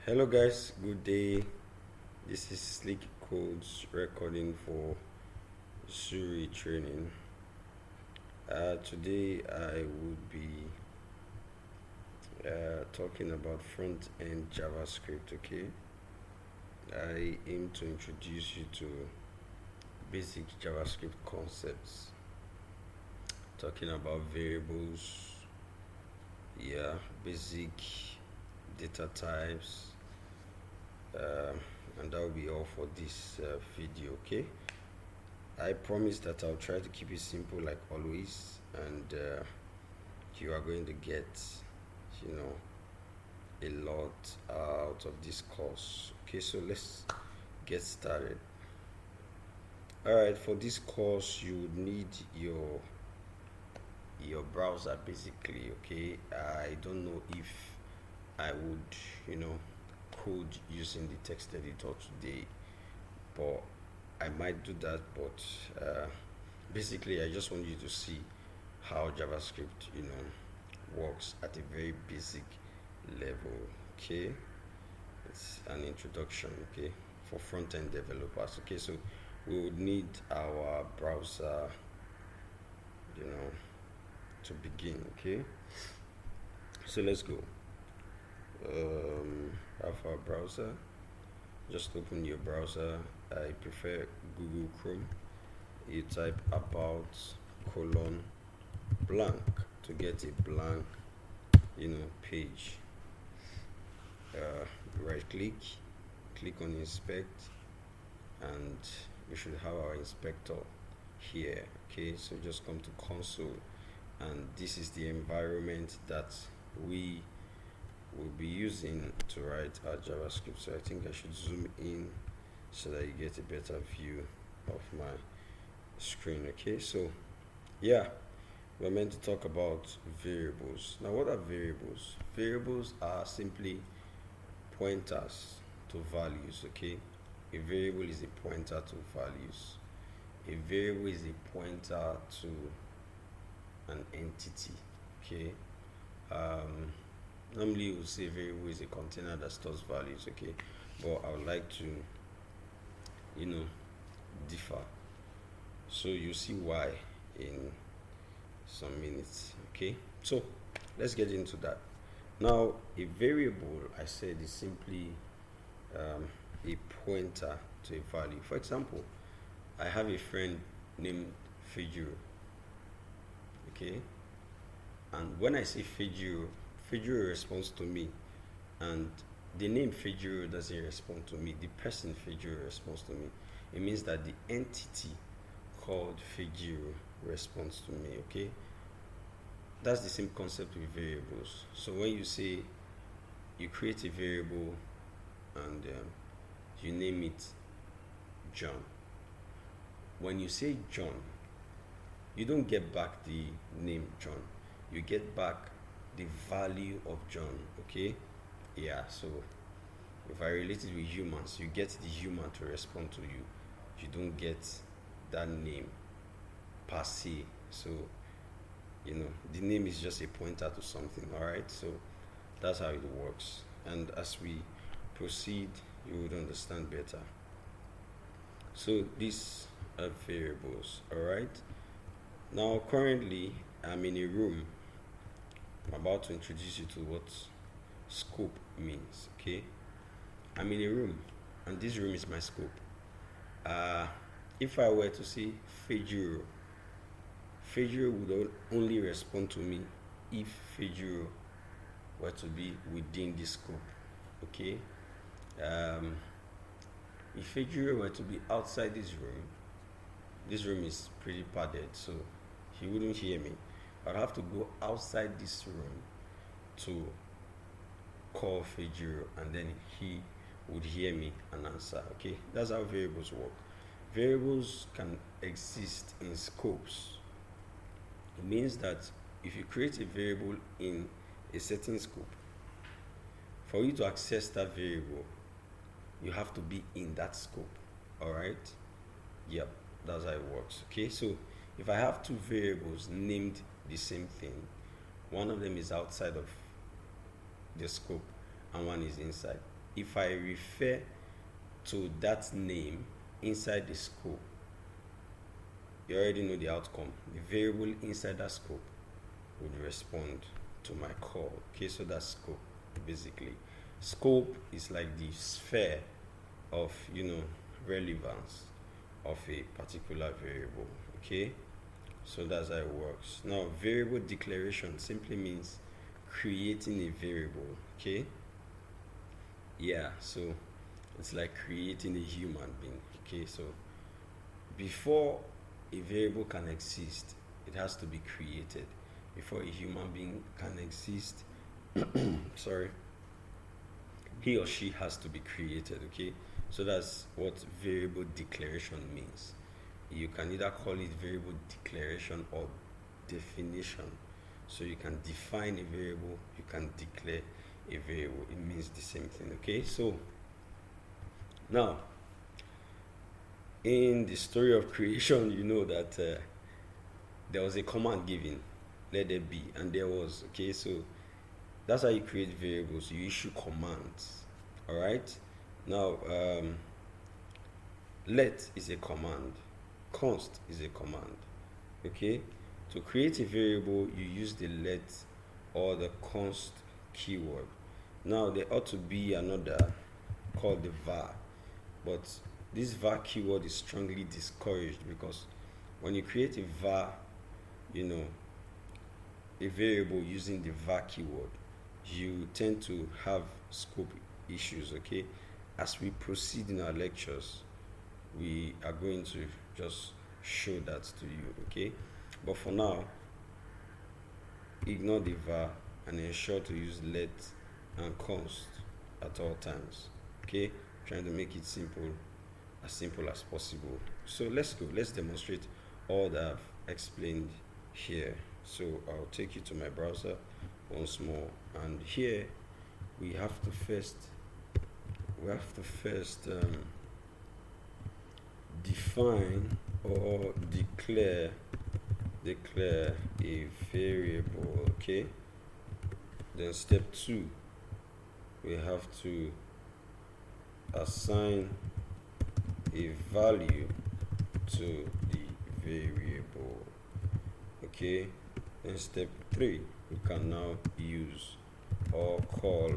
Hello guys, good day. This is Slick Codes recording for Zuri training. Today I would be talking about front-end JavaScript. Okay, I aim to introduce you to basic JavaScript concepts, talking about variables, basic data types, and that will be all for this video. Okay, I promise that I'll try to keep it simple like always, and you are going to get a lot out of this course. Okay, so let's get started. All right, for this course you would need your browser basically. Okay, I don't know if I would code using the text editor today, but I might do that. But basically I just want you to see how JavaScript works at a very basic level. Okay, it's an introduction, okay, for front-end developers. Okay, so we would need our browser to begin. Okay, so let's go. Have our browser. Just open your browser. I prefer Google Chrome. You type about blank to get a blank page. Right click on inspect, and we should have our inspector here. Okay, so just come to console, and this is the environment that we will be using to write our JavaScript. So I think I should zoom in so that you get a better view of my screen. Okay, so yeah, we're meant to talk about variables. Now, what are variables? Variables are simply pointers to values. Okay, a variable is a pointer to values. A variable is a pointer to an entity. Okay, normally we will say variable is a container that stores values. Okay, but I would like to differ, so you see why in some minutes. Okay, so let's get into that. Now, a variable, I said, is simply a pointer to a value. For example, I have a friend named Fijiro. Okay, and when I say Fijiro responds to me, and the name Fijiro doesn't respond to me, the person Fijiro responds to me. It means that the entity called Fijiro responds to me. Okay, that's the same concept with variables. So when you say you create a variable and you name it John, when you say John, you don't get back the name John, you get back the value of John. Okay, yeah, so if I relate it with humans, you get the human to respond to you, you don't get that name per se. So the name is just a pointer to something. All right, so that's how it works, and as we proceed you would understand better. So these are variables. All right, now currently I'm in a room. I'm about to introduce you to what scope means. Okay, I'm in a room and this room is my scope. If I were to say Fijiro would only respond to me if Fijiro were to be within the scope. Okay, if Fijiro were to be outside this room is pretty padded, so he wouldn't hear me. I'd have to go outside this room to call Fijiro, and then he would hear me and answer. Okay, that's how variables work. Variables can exist in scopes. It means that if you create a variable in a certain scope, for you to access that variable, you have to be in that scope. All right, yep, that's how it works. Okay, so if I have two variables named the same thing, one of them is outside of the scope and one is inside, if I refer to that name inside the scope, you already know the outcome. The variable inside that scope would respond to my call. Okay, so that's scope. Basically, scope is like the sphere of relevance of a particular variable. Okay, so that's how it works. Now, variable declaration simply means creating a variable. Okay, yeah, so it's like creating a human being. Okay, so before a variable can exist, it has to be created. Before a human being can exist, sorry, he or she has to be created. Okay, so that's what variable declaration means. You can either call it variable declaration or definition. So you can define a variable, you can declare a variable. It means the same thing. Okay, so now in the story of creation, you know that there was a command given, let there be, and there was. Okay, so that's how you create variables. You issue commands. All right, now let is a command, const is a command. Okay, to create a variable, you use the let or the const keyword. Now there ought to be another called the var, but this var keyword is strongly discouraged, because when you create a var, a variable using the var keyword, you tend to have scope issues. Okay, as we proceed in our lectures, we are going to just show that to you. Okay, but for now, ignore the var and ensure to use let and const at all times. Okay, trying to make it simple as possible. So let's go, let's demonstrate all that I've explained here. So I'll take you to my browser once more, and here we have to first define or declare a variable. Okay, then step 2, we have to assign a value to the variable. Okay, then step 3, we can now use or call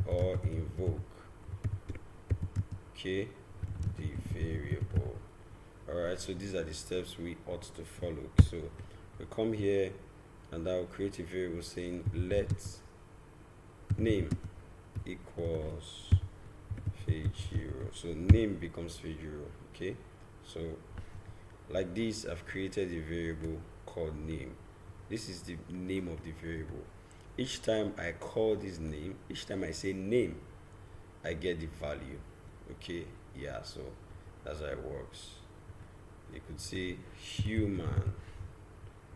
or invoke, okay, the variable. Alright, so these are the steps we ought to follow. So we come here and I'll create a variable saying let name equals fh0. So name becomes fh0. Okay, so like this, I've created a variable called name. This is the name of the variable. Each time I call this name, each time I say name, I get the value. Okay, yeah, so that's how it works. You could say human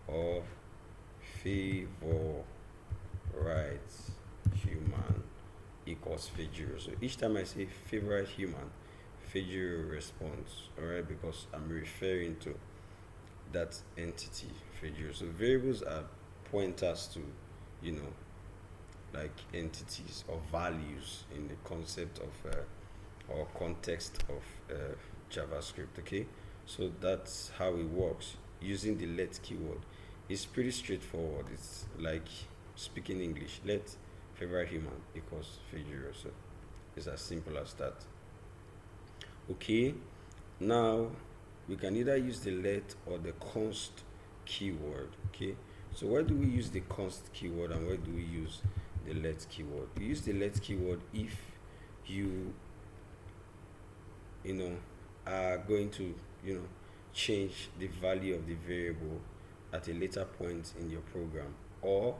or favorite human equals fh0. So each time I say favorite human, fh0 responds. Alright, because I'm referring to that entity fh0. So variables are pointers to like entities or values in the concept of or context of JavaScript. Okay, so that's how it works using the let keyword. It's pretty straightforward. It's like speaking English. Let favorite human equals fh0. So it's as simple as that. Okay, now we can either use the let or the const keyword. Okay, so where do we use the const keyword and where do we use the let keyword? We use the let keyword if you are going to change the value of the variable at a later point in your program, or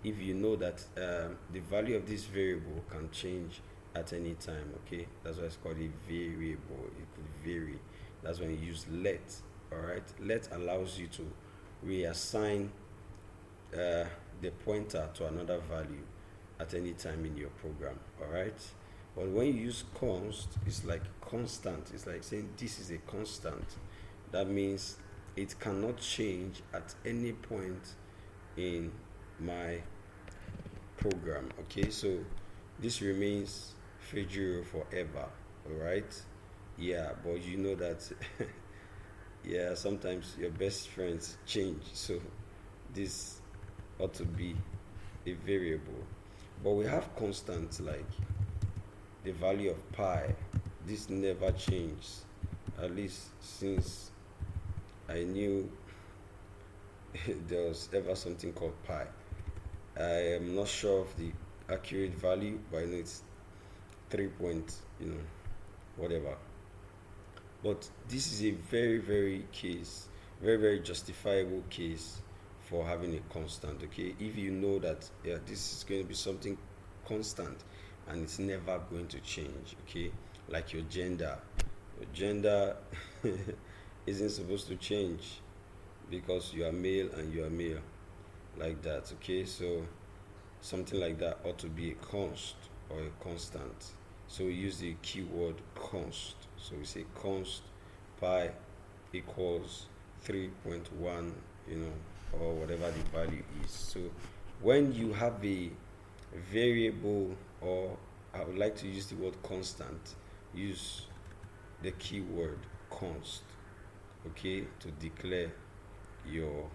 if you know that the value of this variable can change at any time. Okay, that's why it's called a variable. It could vary. That's when you use let. All right, let allows you to reassign the pointer to another value at any time in your program. All right, but when you use const, it's like constant. It's like saying this is a constant. That means it cannot change at any point in my program. Okay, so this remains Fejiro forever, all right? Yeah, but you know that yeah, sometimes your best friends change, so this ought to be a variable. But we have constants like the value of pi. This never changes, at least since I knew there was ever something called pi. I am not sure of the accurate value, but I know it's 3 point, whatever. But this is a very, very justifiable case for having a constant. Okay, if you know that this is going to be something constant and it's never going to change. Okay, like your gender isn't supposed to change because you are male and you are male, like that. Okay, so something like that ought to be a const or a constant. So we use the keyword const. So we say const pi equals 3.1, or whatever the value is. So when you have a variable, or I would like to use the word constant, use the keyword const, okay, to declare your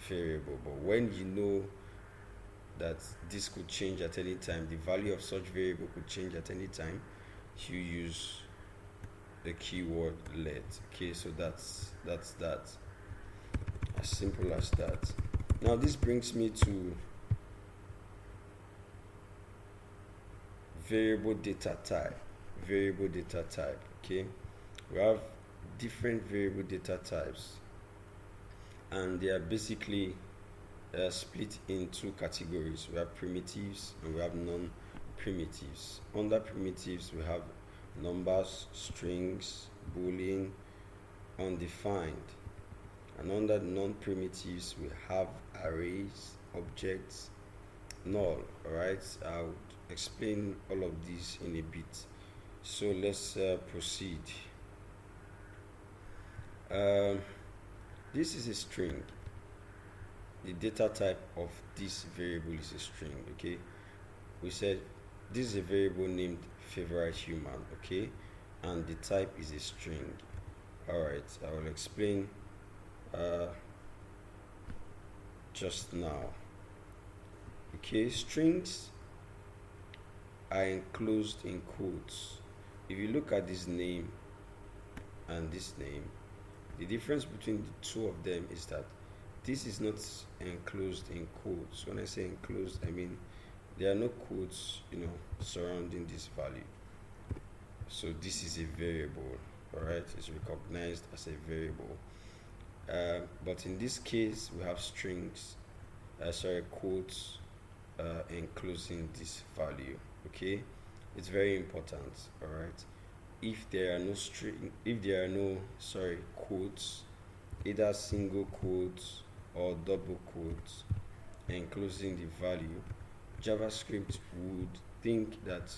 variable. But when you know that this could change at any time, the value of such variable could change at any time, you use the keyword let. Okay, so that's that, as simple as that. Now this brings me to variable data type. Okay, we have different variable data types, and they are basically split in two categories. We have primitives and we have non-primitives. Under primitives, we have numbers, strings, boolean, undefined. And under non-primitives, we have arrays, objects, null. Alright, I'll explain all of these in a bit. So let's proceed. This is a string. The data type of this variable is a string. Okay, we said this is a variable named favorite human. Okay, and the type is a string. All right, I will explain just now. Okay, strings are enclosed in quotes. If you look at this name and this name, the difference between the two of them is that this is not enclosed in quotes. When I say enclosed, I mean there are no quotes, surrounding this value. So this is a variable, all right? It's recognized as a variable. But in this case, we have strings, quotes enclosing this value. Okay, it's very important. All right, if there are no quotes, either single quotes or double quotes enclosing the value, JavaScript would think that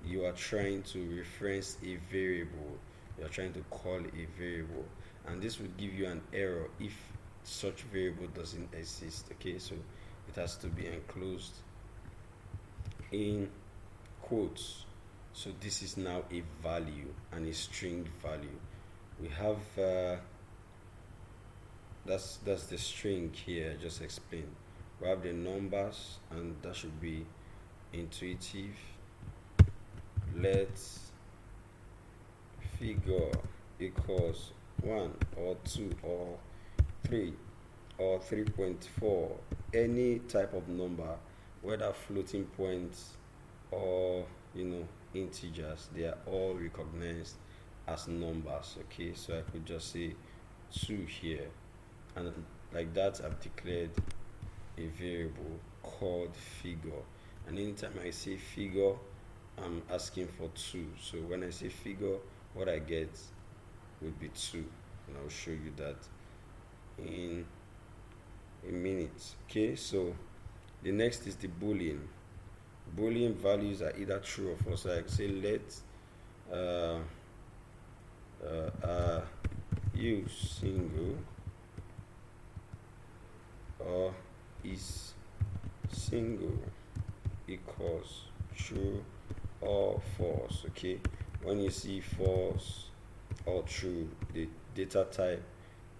you are trying to reference a variable, you are trying to call a variable, and this would give you an error if such variable doesn't exist. Okay, so it has to be enclosed in quotes. So this is now a value, and a string value. We have that's the string here I just explained. We have the numbers, and that should be intuitive. Let's figure equals 1 or 2 or 3 or 3.4, any type of number, whether floating points or integers, they are all recognized as numbers. Okay, so I could just say 2 here, and like that I've declared a variable called figure. And anytime I say figure, I'm asking for 2. So when I say figure, what I get would be 2, and I'll show you that in a minute. Okay, so the next is the boolean. Boolean values are either true or false. So I say let you single, or is single equals true or false. Okay, when you see false or true, the data type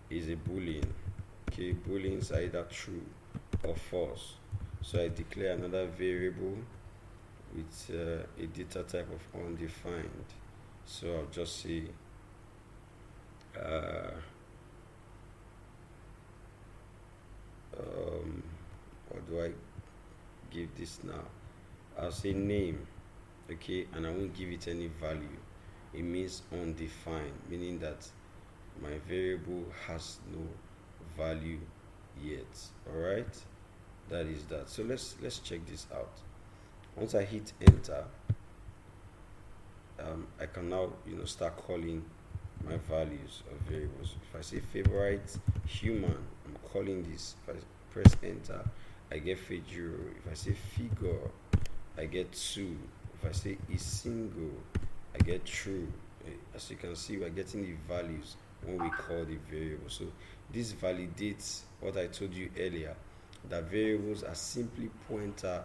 is a boolean. Okay, booleans are either true or false. So I declare another variable with a data type of undefined. So I'll just say what do I give this now? I'll say name. Okay, and I won't give it any value. It means undefined, meaning that my variable has no value yet. All right, that is that. So let's check this out. Once I hit enter, I can now start calling my values of variables. If I say favorite human, I'm calling this. If I press enter, I get figure. If I say figure, I get 2. If I say is single, I get true. As you can see, we're getting the values when we call the variable. So this validates what I told you earlier, that variables are simply pointer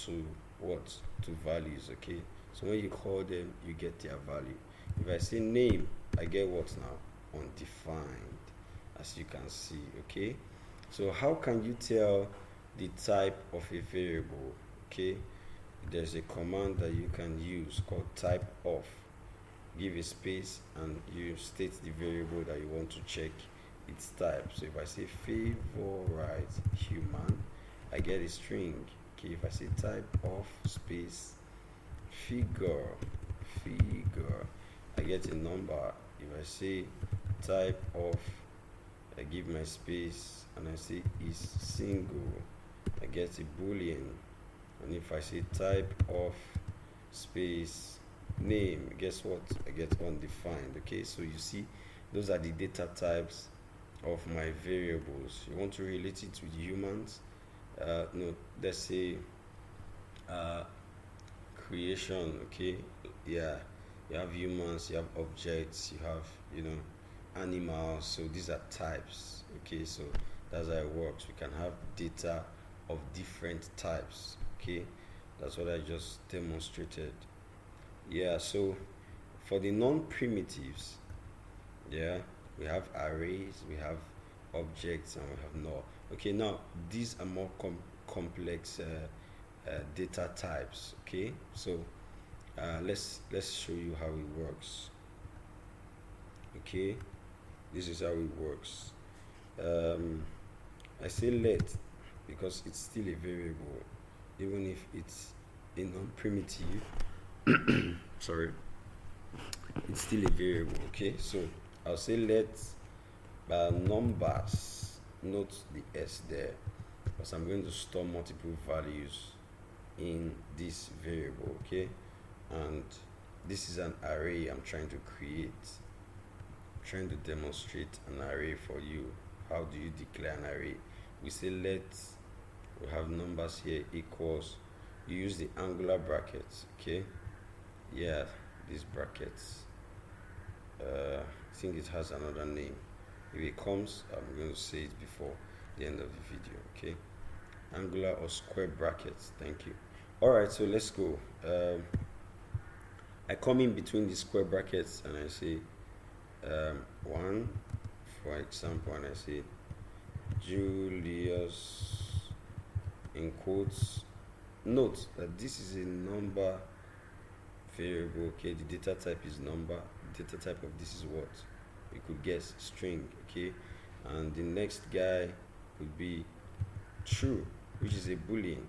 to what? To values. Okay, so when you call them, you get their value. If I say name, I get what now? Undefined, as you can see. Okay, so how can you tell the type of a variable? Okay, there's a command that you can use called type of. Give a space and you state the variable that you want to check its type. So if I say favorite human, I get a string. Okay, if I say type of space figure, I get a number. If I say type of, I give my space and I say is single, I get a boolean. And if I say type of space name, guess what? I get undefined. Okay, so you see, those are the data types of my variables. You want to relate it with humans? No, let's say creation. Okay, yeah, you have humans, you have objects, you have animals. So these are types. Okay, so that's how it works. We can have data of different types. Okay, that's what I just demonstrated. Yeah, so for the non-primitives, yeah, we have arrays, we have objects, and we have null. Okay, now these are more complex data types. Okay, so let's show you how it works. Okay, this is how it works. I say let because it's still a variable, even if it's a non-primitive. Sorry, it's still a variable. Okay, so I'll say let numbers, note the s there, because I'm going to store multiple values in this variable. Okay, and this is an array I'm trying to create. I'm trying to demonstrate an array for you. How do you declare an array? We say let, we have numbers here equals, you use the angular brackets. Okay, yeah, these brackets, I think it has another name. If it comes, I'm going to say it before the end of the video. Okay, angular or square brackets. Thank you. All right, so let's go. I come in between the square brackets and I say 1, for example, and I say Julius in quotes. Note that this is a number variable. Okay, the data type is number. The data type of this is what you could guess, string. Okay, and the next guy could be true, which is a boolean.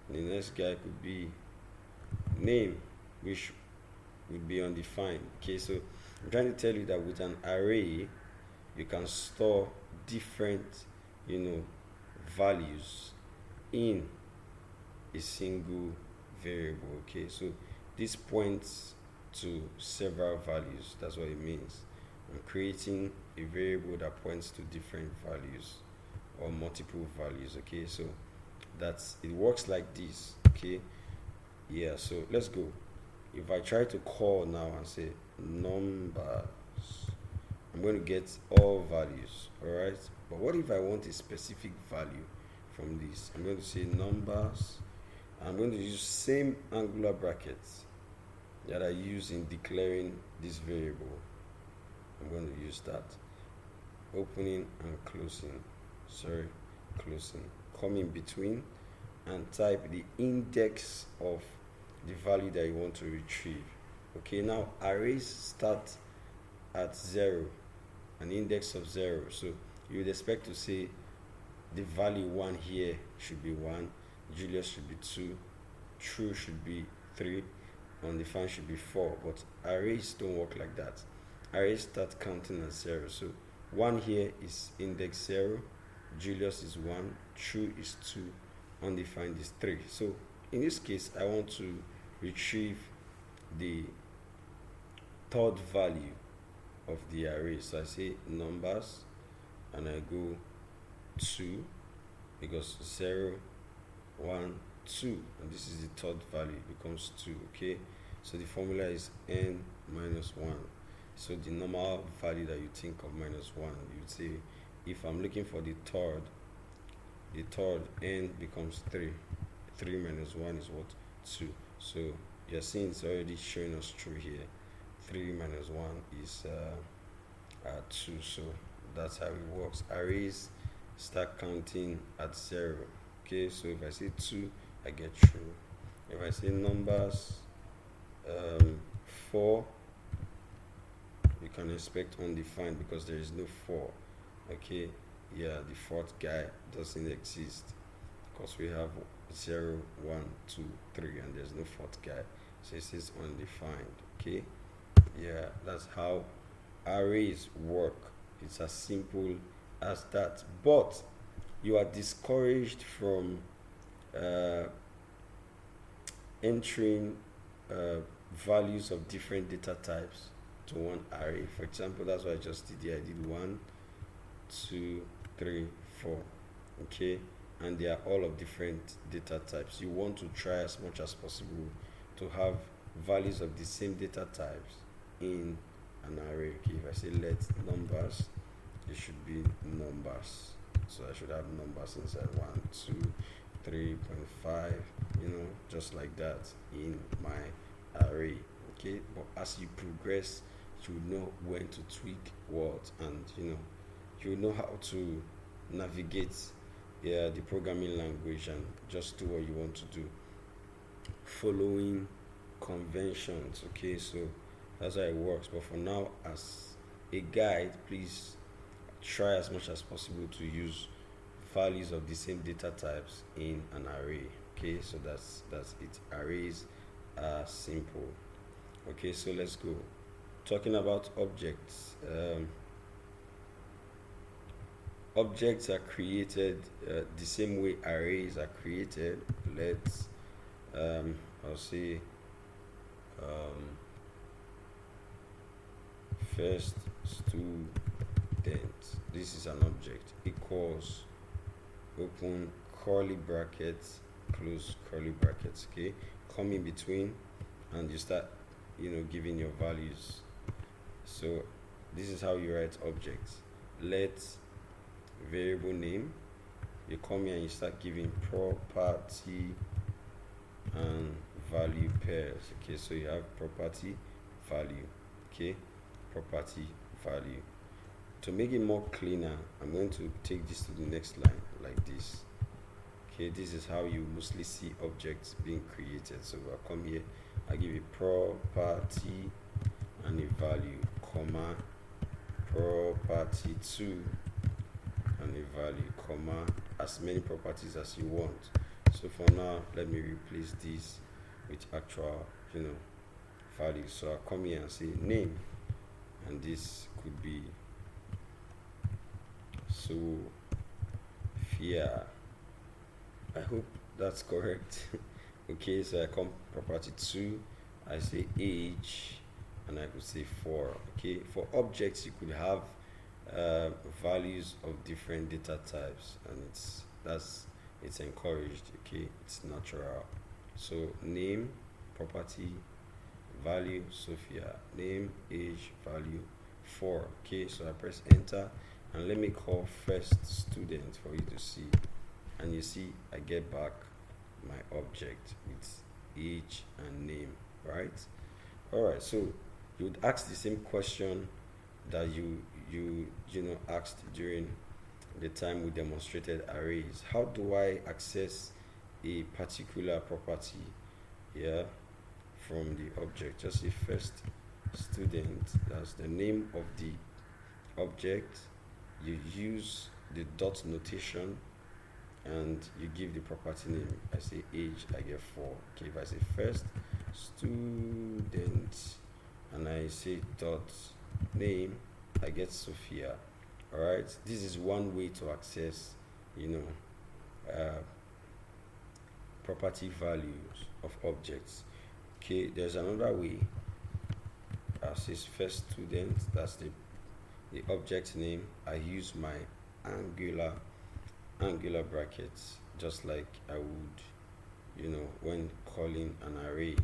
And the next guy could be name, which would be undefined. Okay, so I'm trying to tell you that with an array you can store different values in a single variable. Okay, so this points to several values. That's what it means. I'm creating a variable that points to different values or multiple values. Okay, so it works like this. Okay, yeah, so let's go. If I try to call now and say numbers, I'm going to get all values. All right, but what if I want a specific value from this? I'm going to say numbers. I'm going to use same angular brackets. that I use in declaring this variable. I'm going to use that. Opening and closing, closing, come in between and type the index of the value that you want to retrieve. Okay, now arrays start at 0, an index of 0, so you would expect to say the value 1 here should be 1, Julius should be 2, true should be 3, undefined should be 4, but arrays don't work like that. Arrays start counting at 0, so 1 here is index 0, Julius is 1, true is 2, undefined is 3. So in this case, I want to retrieve the third value of the array. So I say numbers and I go 2, because 0, 1, 2, and this is the third value, it becomes 2. Okay, so the formula is n minus 1. So the normal value that you think of minus 1, you would say if I'm looking for the third n becomes 3. 3 minus 1 is what? 2. So you're seeing it's already showing us true here. 3 minus 1 is 2. So that's how it works. Arrays start counting at 0. Okay, so if I say 2, I get true. If I say numbers 4, you can expect undefined because there is no 4. Okay, yeah, the fourth guy doesn't exist because we have 0, 1, 2, 3, and there's no fourth guy, so it says undefined. Okay, yeah, that's how arrays work. It's as simple as that. But you are discouraged from entering values of different data types to one array. For example, that's what I just did here. I did 1, 2, 3, 4. Okay, and they are all of different data types. You want to try as much as possible to have values of the same data types in an array. Okay, if I say let numbers, it should be numbers. So I should have numbers inside 1, 2, 3.5, just like that in my array. Okay, but as you progress, you know when to tweak what, and you know how to navigate the programming language and just do what you want to do, following conventions. Okay, so that's how it works. But for now, as a guide, please try as much as possible to use values of the same data types in an array. Okay, so that's it. Arrays are simple. Okay, so let's go. Talking about objects. Objects are created the same way arrays are created. Let's I'll say first student. This is an object, equals, open curly brackets, close curly brackets. Okay, come in between and you start giving your values. So this is how you write objects. Let variable name, you come here and you start giving property and value pairs. Okay, so you have property value. Okay, property value. To make it more cleaner, I'm going to take this to the next line like this. Okay, this is how you mostly see objects being created. So I'll come here, I give a property and a value, comma, property 2 and a value, comma, as many properties as you want. So for now, let me replace this with actual value. So I'll come here and say name, and this could be Sophia. I hope that's correct. Okay, so I come property 2, I say age, and I could say 4. Okay, for objects you could have values of different data types, and it's encouraged. Okay, it's natural. So name, property, value Sophia, name, age, value 4. Okay, so I press enter and let me call first student for you to see, and you see I get back my object with age and name, right? All right, so you would ask the same question that you asked during the time we demonstrated arrays. How do I access a particular property, yeah, from the object? Just say first student, that's the name of the object. You use the dot notation and you give the property name. I say age, I get 4. Okay, if I say first student and I say dot name, I get Sophia. All right, this is one way to access, property values of objects. Okay, there's another way. Says first student, that's the object name. I use my angular brackets, just like I would, when calling an array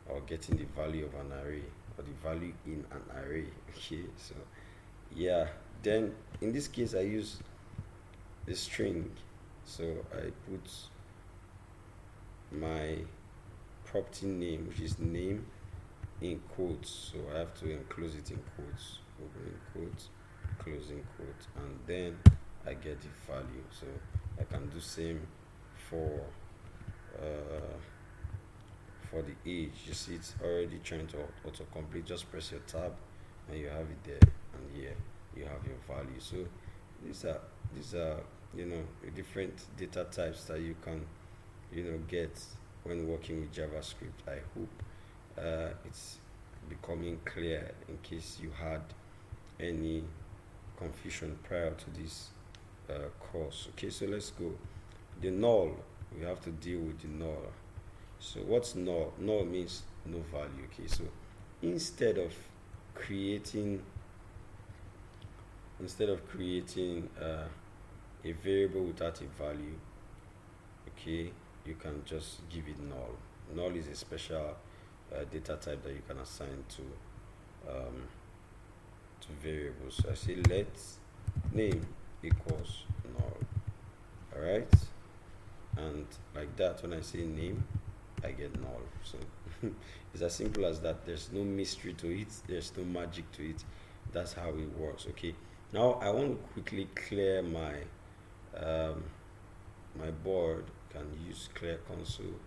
or getting the value of an array or the value in an array. Okay, so yeah, then in this case I use the string, so I put my property name, which is name, in quotes, so I have to enclose it in quotes, opening quotes, closing quotes, and then I get the value. So I can do same for the age. You see it's already trying to autocomplete. Just press your tab and you have it there, and here you have your value. So these are different data types that you can get when working with JavaScript. I hope it's becoming clear in case you had any confusion prior to this course. Okay, so let's go. The null, we have to deal with the null. So what's null? Null means no value. Okay, so instead of creating a variable without a value, okay, you can just give it null. Null is a special data type that you can assign to variables. So I say let name equals null. All right, and like that, when I say name, I get null. So it's as simple as that. There's no mystery to it, there's no magic to it. That's how it works. Okay, now I want to quickly clear my my board. Can use clear console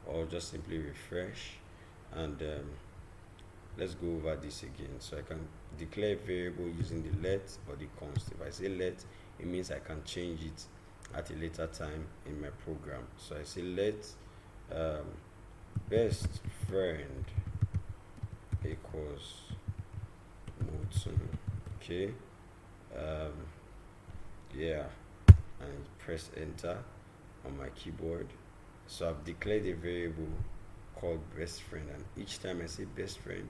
or just simply refresh, and let's go over this again. So I can declare variable using the let or the const. If I say let, it means I can change it at a later time in my program. So I say let best friend equals Moton. Okay, yeah, and press enter on my keyboard. So I've declared a variable called best friend, and each time I say best friend,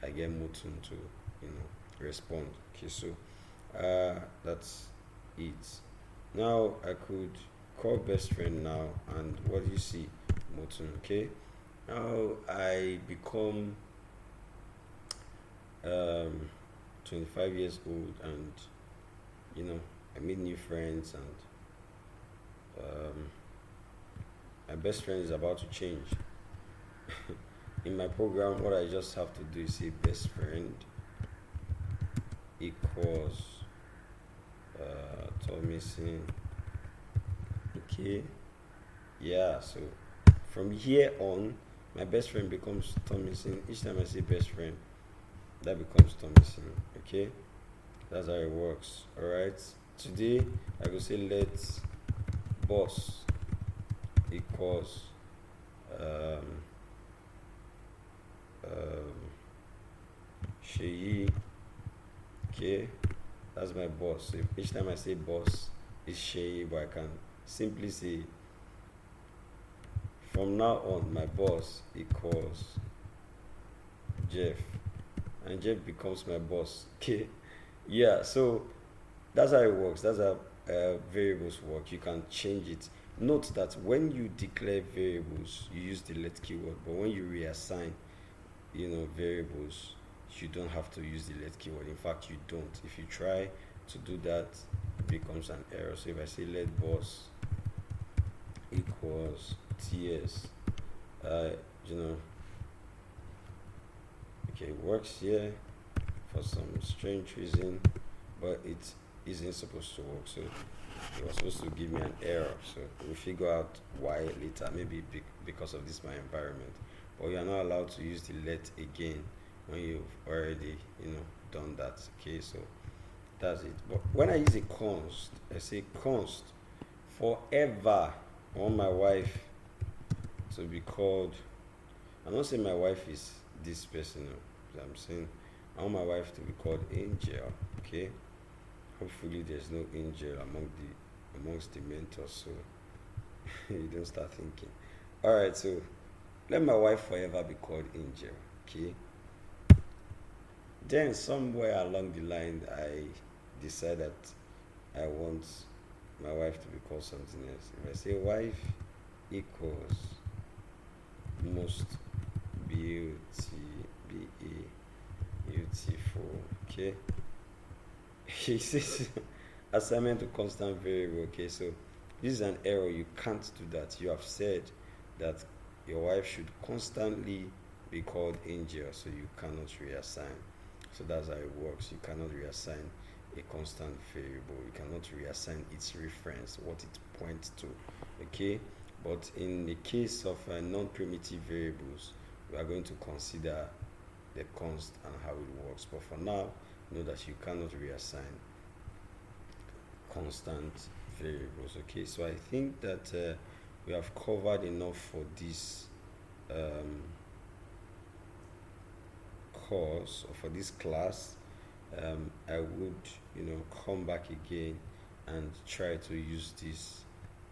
I get Moton to respond. Okay, so that's it. Now I could call best friend now, and what do you see? Moton. Okay, now I become 25 years old, and I made new friends, and my best friend is about to change. In my program, what I just have to do is say best friend equals Thomason. Okay, yeah, so from here on my best friend becomes Thomason. Each time I say best friend, that becomes Thomason. Okay, that's how it works. All right, today I will say let boss equals Sheyi. Okay, that's my boss. So each time I say boss, it's Sheyi, but I can simply say from now on my boss equals Jeff, and Jeff becomes my boss. Okay, yeah, so that's how it works. That's how variables work. You can change it. Note that when you declare variables, you use the let keyword, but when you reassign variables, you don't have to use the let keyword. In fact, you don't. If you try to do that, it becomes an error. So if I say let boss equals ts, Okay, it works here for some strange reason, but it isn't supposed to work. So it was supposed to give me an error. So we'll figure out why later, maybe because of this my environment. But you are not allowed to use the let again when you've already, done that. Okay, so that's it. But when I use a const, I say const forever. I want my wife to be called. I'm not saying my wife is this person. No. I'm saying I want my wife to be called Angel. Okay. Hopefully there's no angel amongst the mentors, so you don't start thinking. All right, so let my wife forever be called Angel. Okay. Then somewhere along the line, I decide that I want my wife to be called something else. If I say wife equals most beautiful, okay. He says assignment to constant variable. Okay, so this is an error. You can't do that. You have said that your wife should constantly be called Angel, so you cannot reassign. So that's how it works. You cannot reassign a constant variable. You cannot reassign its reference, what it points to. Okay, but in the case of non-primitive variables, we are going to consider the const and how it works. But for now, know that you cannot reassign constant variables. Okay, so I think that we have covered enough for this course, or for this class. I would come back again and try to use this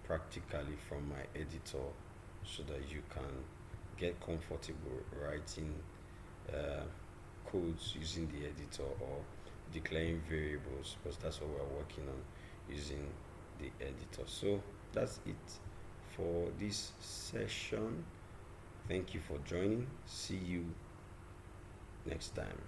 practically from my editor, so that you can get comfortable writing codes using the editor or declaring variables, because that's what we're working on using the editor. So that's it for this session. Thank you for joining. See you next time.